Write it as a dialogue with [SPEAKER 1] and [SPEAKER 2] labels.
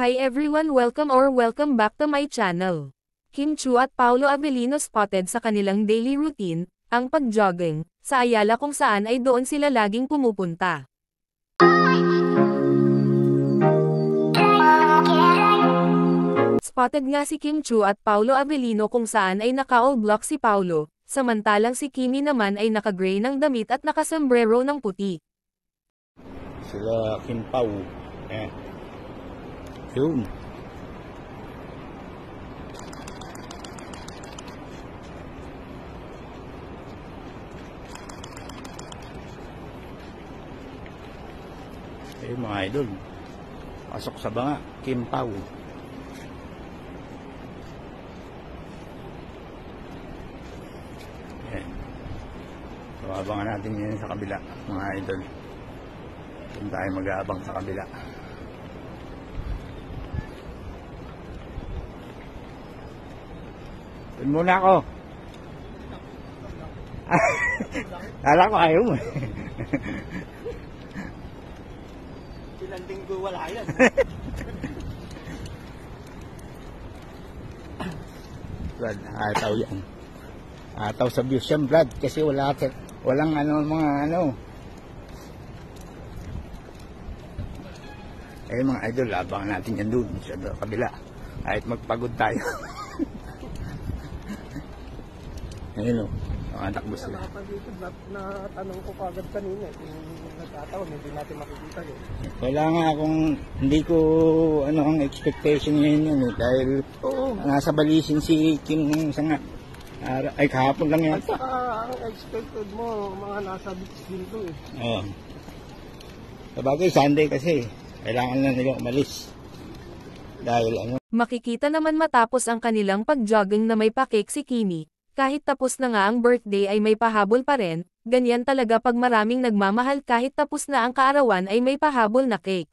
[SPEAKER 1] Hi everyone, welcome back to my channel. Kim Chiu at Paolo Avellino spotted sa kanilang daily routine, ang pag-jogging, sa Ayala kung saan ay doon sila laging pumupunta. Spotted nga si Kim Chiu at Paolo Avellino kung saan ay naka-all black si Paolo, samantalang si Kimi naman ay naka-gray ng damit at nakasombrero ng puti.
[SPEAKER 2] Sila Kim Pao. Yun. Ayun mga idol. Pasok sa banga. Kim Pao. Ayan. So, abangan natin yun sa kabila mga idol. Doon tayo mag-aabang sa kabila. Doon muna ako. Kala ko ayaw mo.
[SPEAKER 3] Ilang linggo wala yan.
[SPEAKER 2] Brad, ataw yan. Ataw sa views yan, Brad. Kasi walang mga Eh mga idol, abangan natin yan doon sa kabila. Kahit magpagod tayo. Ayun o, nakatakbo sila.
[SPEAKER 3] Na tanong ko kagad kanina, kung nagkataon, hindi natin makikita yun.
[SPEAKER 2] Wala nga kung hindi ko ang expectation ngayon yun dahil nasa balisin si Kim sa nga. Ay kahapon lang yan.
[SPEAKER 3] At saka ang expected mo, mga nasa beach din to eh.
[SPEAKER 2] Oo. Sabagay, Sunday kasi, kailangan na nila umalis. Dahil
[SPEAKER 1] Makikita naman matapos ang kanilang pag-jogging na may pa-cake si Kimi. Kahit tapos na nga ang birthday ay may pahabol pa rin, ganyan talaga pag maraming nagmamahal kahit tapos na ang kaarawan ay may pahabol na cake.